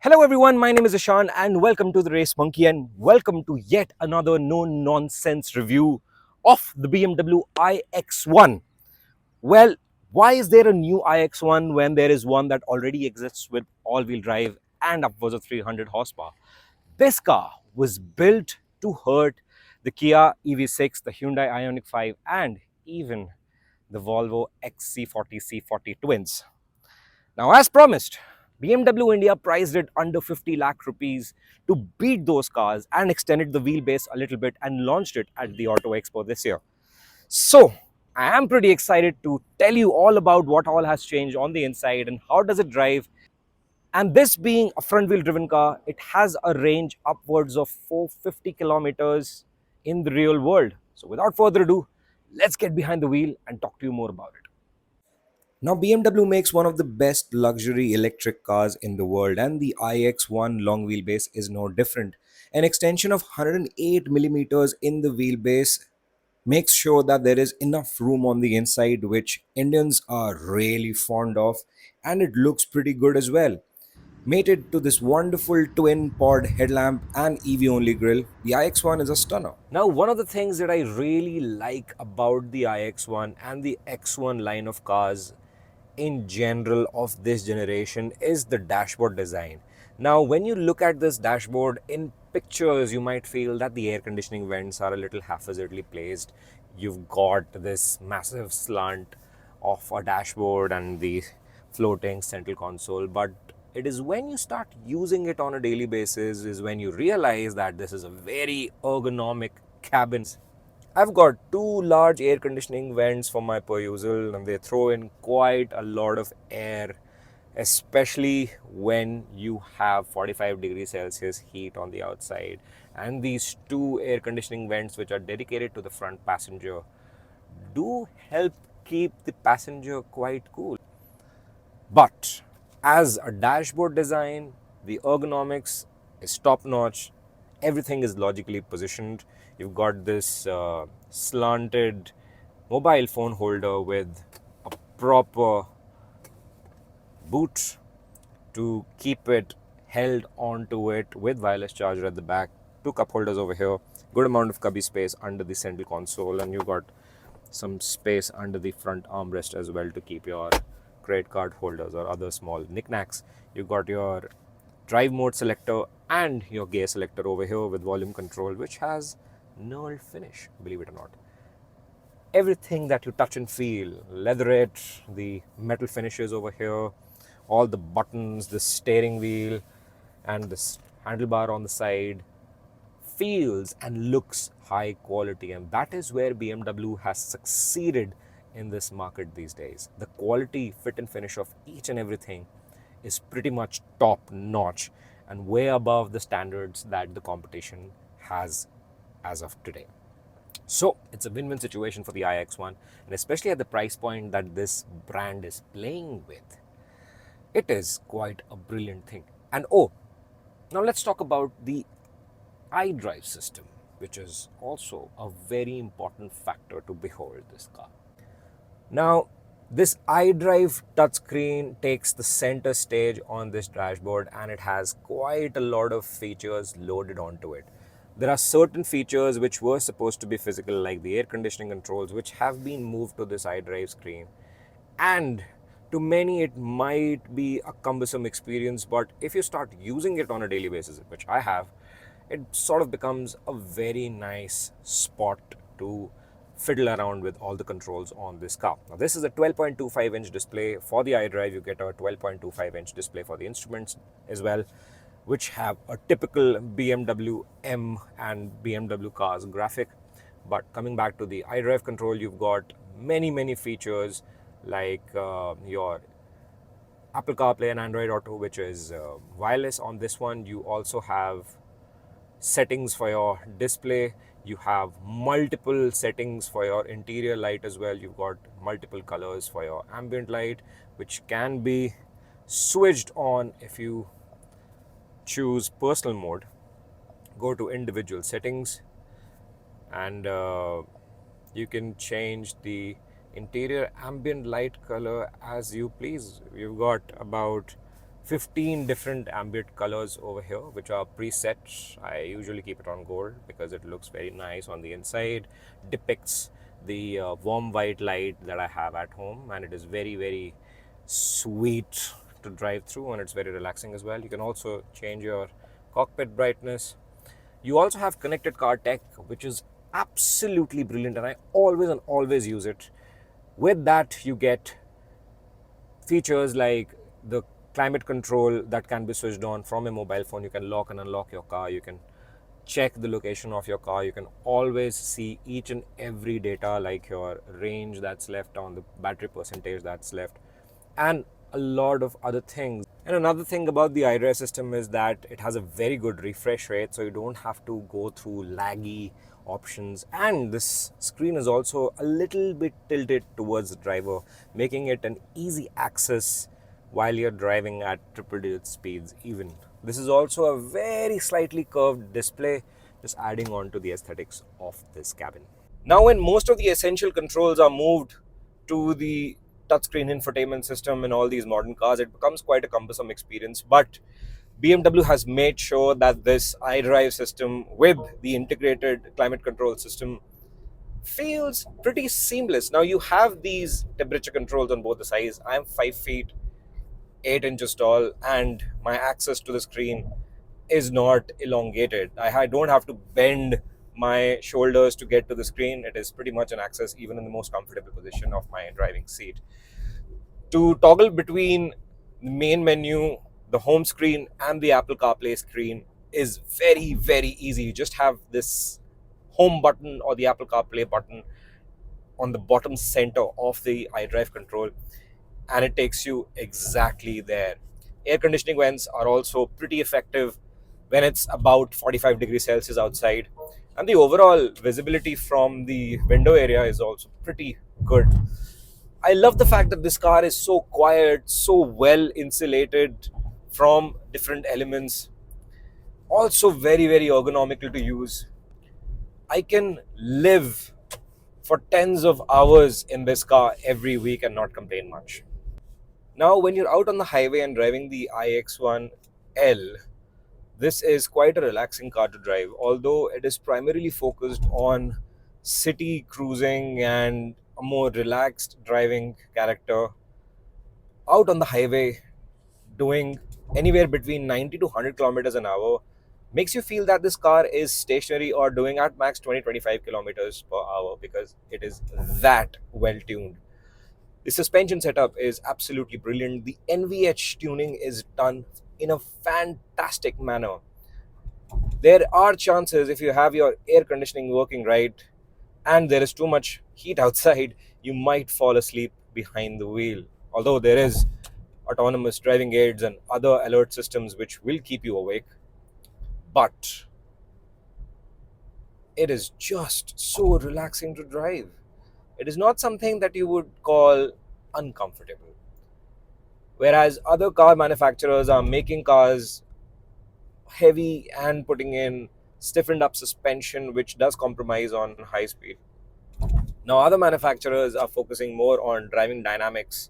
Hello everyone, my name is Ishan and welcome to the Race Monkey and welcome to yet another no-nonsense review of the BMW iX1. Well, why is there a new iX1 when there is one that already exists with all-wheel drive and upwards of 300 horsepower? This car was built to hurt the Kia EV6, the Hyundai IONIQ 5 and even the Volvo XC40 C40 twins. Now, as promised, BMW India priced it under 50 lakh rupees to beat those cars and extended the wheelbase a little bit and launched it at the Auto Expo this year. So, I am pretty excited to tell you all about what all has changed on the inside and how does it drive. And this being a front wheel driven car, it has a range upwards of 450 kilometers in the real world. So, without further ado, let's get behind the wheel and talk to you more about it. Now, BMW makes one of the best luxury electric cars in the world, and the iX1 long wheelbase is no different. An extension of 108 millimeters in the wheelbase makes sure that there is enough room on the inside, which Indians are really fond of, and it looks pretty good as well. Mated to this wonderful twin pod headlamp and EV only grille, the iX1 is a stunner. Now, one of the things that I really like about the iX1 and the X1 line of cars in general of this generation is the dashboard design. Now, when you look at this dashboard in pictures, you might feel that the air conditioning vents are a little haphazardly placed. You've got this massive slant of a dashboard and the floating central console, but it is when you start using it on a daily basis is when you realize that this is a very ergonomic cabin. I've got two large air conditioning vents for my perusal and they throw in quite a lot of air, especially when you have 45 degrees Celsius heat on the outside. And these two air conditioning vents, which are dedicated to the front passenger, do help keep the passenger quite cool. But as a dashboard design, the ergonomics is top notch. Everything is logically positioned. You've got this slanted mobile phone holder with a proper boot to keep it held onto it with wireless charger at the back. Two cup holders over here. Good amount of cubby space under the central console, and you've got some space under the front armrest as well to keep your credit card holders or other small knickknacks. You've got your drive mode selector and your gear selector over here with volume control, which has knurled finish, believe it or not. Everything that you touch and feel, leatherette, the metal finishes over here, all the buttons, the steering wheel and this handlebar on the side, feels and looks high quality, and that is where BMW has succeeded in this market these days. The quality, fit and finish of each and everything is pretty much top notch and way above the standards that the competition has as of today. So it's a win-win situation for the iX1, and especially at the price point that this brand is playing with, it is quite a brilliant thing. And now let's talk about the iDrive system, which is also a very important factor to behold this car. Now, this iDrive touchscreen takes the center stage on this dashboard and it has quite a lot of features loaded onto it. There are certain features which were supposed to be physical, like the air conditioning controls, which have been moved to this iDrive screen. And to many, it might be a cumbersome experience, but if you start using it on a daily basis, which I have, it sort of becomes a very nice spot to fiddle around with all the controls on this car. Now, this is a 12.25-inch display. For the iDrive, you get a 12.25-inch display for the instruments as well, which have a typical BMW M and BMW cars graphic. But coming back to the iDrive control, you've got many features like your Apple CarPlay and Android Auto, which is wireless on this one. You also have settings for your display. You have multiple settings for your interior light as well. You've got multiple colors for your ambient light, which can be switched on if you choose personal mode. Go to individual settings and you can change the interior ambient light color as you please. You've got about 15 different ambient colors over here, which are preset. I usually keep it on gold because it looks very nice on the inside, depicts the warm white light that I have at home, and it is very, very sweet to drive through, and it's very relaxing as well. You can also change your cockpit brightness. You also have connected car tech, which is absolutely brilliant, and I always and always use it. With that, you get features like the climate control that can be switched on from a mobile phone. You can lock and unlock your car. You can check the location of your car. You can always see each and every data like your range that's left on the battery percentage that's left, and a lot of other things. And another thing about the iDrive system is that it has a very good refresh rate, so you don't have to go through laggy options. And this screen is also a little bit tilted towards the driver, making it an easy access while you're driving at triple digit speeds even. This is also a very slightly curved display, just adding on to the aesthetics of this cabin. Now, when most of the essential controls are moved to the touchscreen infotainment system in all these modern cars, it becomes quite a cumbersome experience. But BMW has made sure that this iDrive system with the integrated climate control system feels pretty seamless. Now, you have these temperature controls on both the sides. I'm 5 feet 8 inches tall, and my access to the screen is not elongated. I don't have to bend my shoulders to get to the screen. It is pretty much an access even in the most comfortable position of my driving seat. To toggle between the main menu, the home screen, and the Apple CarPlay screen is very, very easy. You just have this home button or the Apple CarPlay button on the bottom center of the iDrive control, and it takes you exactly there. Air conditioning vents are also pretty effective when it's about 45 degrees Celsius outside, and the overall visibility from the window area is also pretty good. I love the fact that this car is so quiet, so well insulated from different elements, also very, very ergonomical to use. I can live for tens of hours in this car every week and not complain much. Now, when you're out on the highway and driving the iX1 L, this is quite a relaxing car to drive, although it is primarily focused on city cruising and a more relaxed driving character. Out on the highway, doing anywhere between 90 to 100 kilometers an hour makes you feel that this car is stationary or doing at max 20-25 kilometers per hour because it is that well tuned. The suspension setup is absolutely brilliant. The NVH tuning is done in a fantastic manner. There are chances, if you have your air conditioning working right and there is too much heat outside, you might fall asleep behind the wheel. Although there is autonomous driving aids and other alert systems which will keep you awake, but it is just so relaxing to drive. It is not something that you would call uncomfortable. Whereas other car manufacturers are making cars heavy and putting in stiffened up suspension, which does compromise on high speed. Now, other manufacturers are focusing more on driving dynamics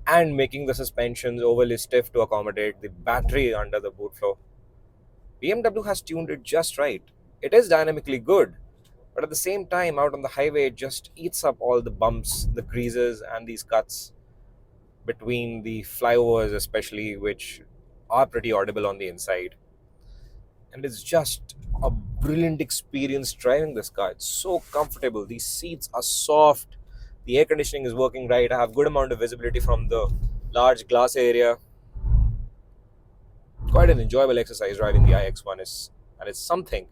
and making the suspensions overly stiff to accommodate the battery under the boot floor. BMW has tuned it just right. It is dynamically good, but at the same time, out on the highway, it just eats up all the bumps, the creases, and these cuts between the flyovers, especially, which are pretty audible on the inside. And it's just a brilliant experience driving this car. It's so comfortable. These seats are soft. The air conditioning is working right. I have good amount of visibility from the large glass area. Quite an enjoyable exercise driving the iX1 is, and it's something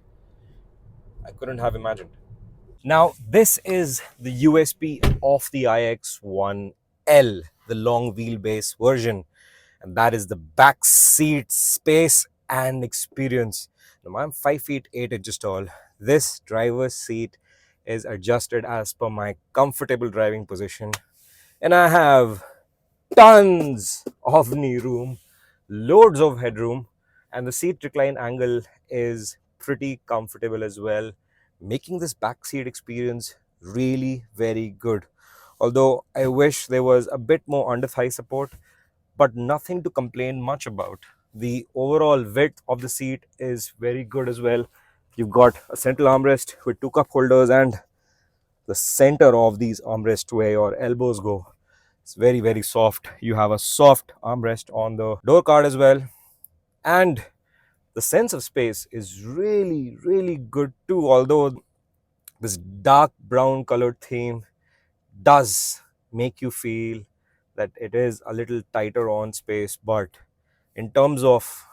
I couldn't have imagined. Now, this is the USP of the iX1L, the long wheelbase version, and that is the back seat space and experience. Now, I'm 5 feet 8 inches tall. This driver's seat is adjusted as per my comfortable driving position, and I have tons of knee room, loads of headroom, and the seat recline angle is pretty comfortable as well, making this back seat experience really very good. Although I wish there was a bit more under thigh support, but nothing to complain much about. The overall width of the seat is very good as well. You've got a central armrest with two cup holders, and the center of these armrests where your elbows go, it's very, very soft. You have a soft armrest on the door card as well. And the sense of space is really, really good too. Although this dark brown colored theme does make you feel that it is a little tighter on space, but in terms of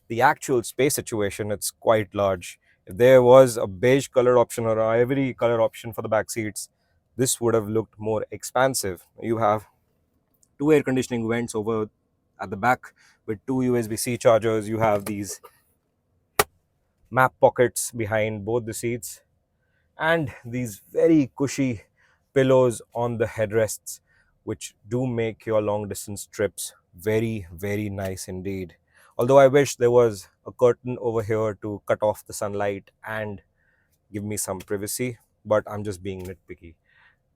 the actual space situation, it's quite large. If there was a beige color option or a ivory color option for the back seats, this would have looked more expansive. You have two air conditioning vents over at the back with two USB-C chargers. You have these map pockets behind both the seats, and these very cushy pillows on the headrests, which do make your long distance trips very, very nice indeed. Although I wish there was a curtain over here to cut off the sunlight and give me some privacy, but I'm just being nitpicky.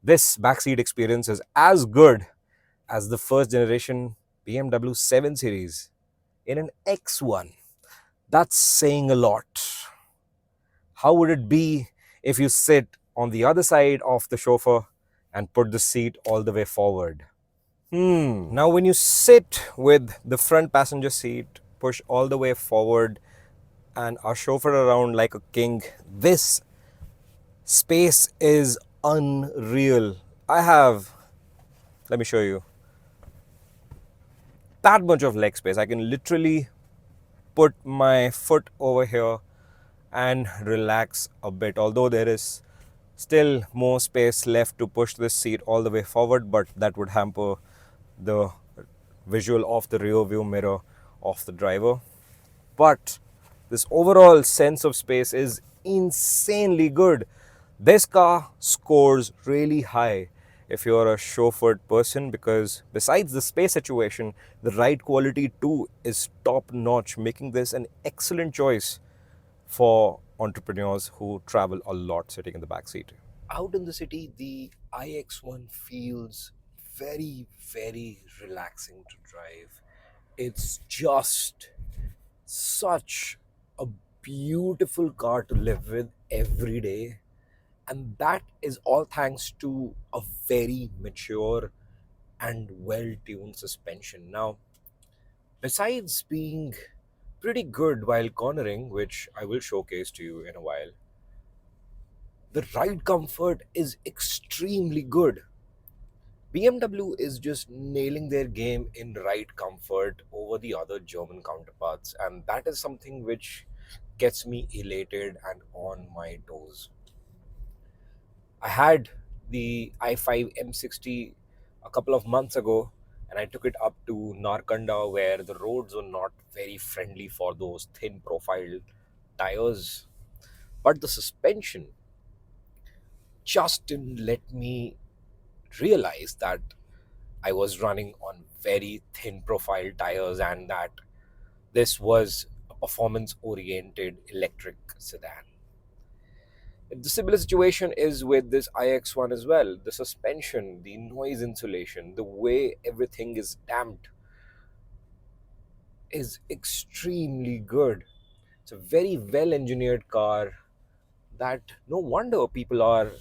This backseat experience is as good as the first generation BMW 7 Series in an X1. That's saying a lot. How would it be if you sit on the other side of the chauffeur and put the seat all the way forward? Now, when you sit with the front passenger seat pushed all the way forward and are chauffeured around like a king, this space is unreal. Let me show you, that much of leg space. I can literally put my foot over here and relax a bit, although there is still more space left to push this seat all the way forward, but that would hamper the visual of the rear view mirror of the driver. But this overall sense of space is insanely good. This car scores really high if you're a chauffeured person, because besides the space situation, the ride quality too is top notch, making this an excellent choice for entrepreneurs who travel a lot sitting in the back seat. Out in the city, the iX1 feels very, very relaxing to drive. It's just such a beautiful car to live with every day. And that is all thanks to a very mature and well tuned suspension. Now, besides being pretty good while cornering, which I will showcase to you in a while, the ride comfort is extremely good. BMW is just nailing their game in ride comfort over the other German counterparts, and that is something which gets me elated and on my toes. I had the i5 M60 a couple of months ago, and I took it up to Narkanda, where the roads were not very friendly for those thin profile tires. But the suspension just didn't let me realize that I was running on very thin profile tires and that this was a performance oriented electric sedan. The similar situation is with this iX1 as well. The suspension, the noise insulation, the way everything is damped is extremely good. It's a very well engineered car that no wonder people are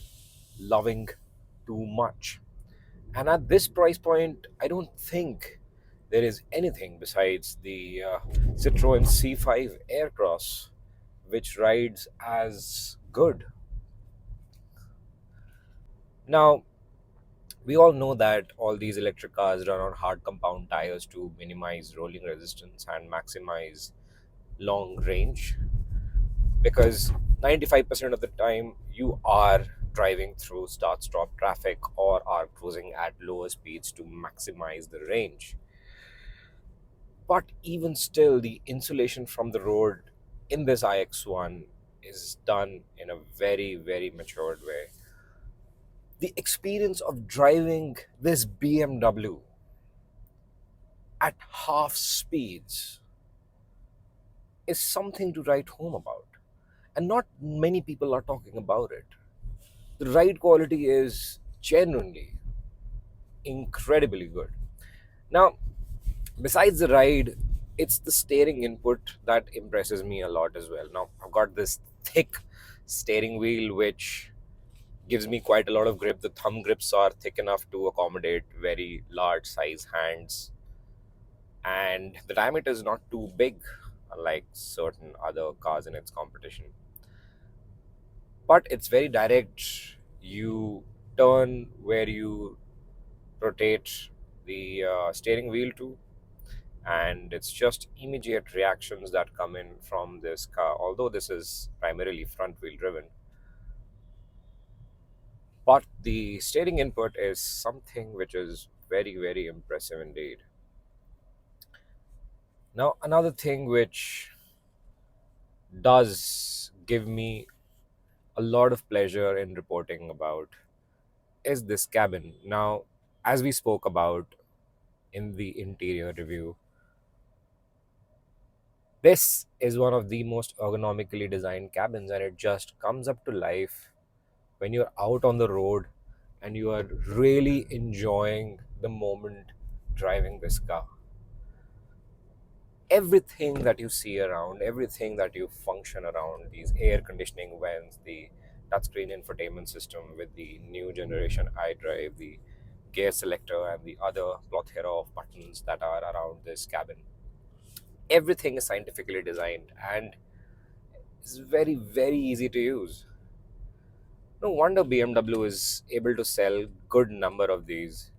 loving too much. And at this price point, I don't think there is anything besides the Citroen C5 Aircross which rides as good. Now, we all know that all these electric cars run on hard compound tires to minimize rolling resistance and maximize long range, because 95% of the time you are driving through start stop traffic or are cruising at lower speeds to maximize the range. But even still, the insulation from the road in this iX1 is done in a very, very matured way. The experience of driving this BMW at half speeds is something to write home about. And not many people are talking about it. The ride quality is genuinely incredibly good. Now, Besides the ride, it's the steering input that impresses me a lot as well. Now, I've got this thick steering wheel which gives me quite a lot of grip. The thumb grips are thick enough to accommodate very large size hands, and the diameter is not too big, unlike certain other cars in its competition. But it's very direct. You turn where you rotate the steering wheel to, and it's just immediate reactions that come in from this car. Although this is primarily front wheel driven, but the steering input is something which is very, very impressive indeed. Now, another thing which does give me a lot of pleasure in reporting about is this cabin. Now, as we spoke about in the interior review, this is one of the most ergonomically designed cabins, and it just comes up to life when you're out on the road and you are really enjoying the moment driving this car. Everything that you see around, everything that you function around, these air conditioning vents, the touchscreen infotainment system with the new generation iDrive, the gear selector, and the other plethora of buttons that are around this cabin. Everything is scientifically designed and is very, very easy to use. No wonder BMW is able to sell good number of these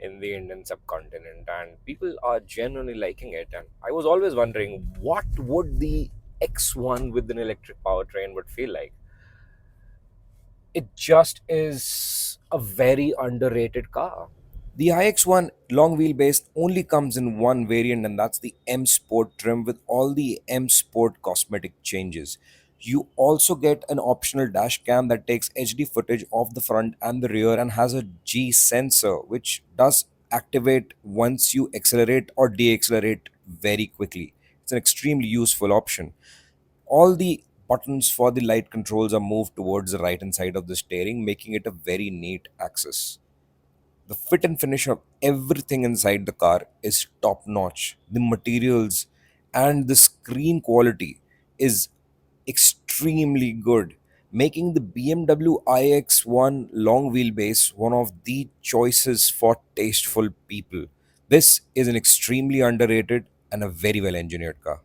in the Indian subcontinent, and people are genuinely liking it. And I was always wondering what would the X1 with an electric powertrain would feel like. It just is a very underrated car. The iX1 long wheelbase only comes in one variant, and that's the M Sport trim with all the M Sport cosmetic changes. You also get an optional dash cam that takes HD footage of the front and the rear and has a G sensor which does activate once you accelerate or deaccelerate very quickly. It's an extremely useful option. All the buttons for the light controls are moved towards the right hand side of the steering, making it a very neat access. The fit and finish of everything inside the car is top notch. The materials and the screen quality is extremely good, making the BMW iX1 long wheelbase one of the choices for tasteful people. This is an extremely underrated and a very well engineered car.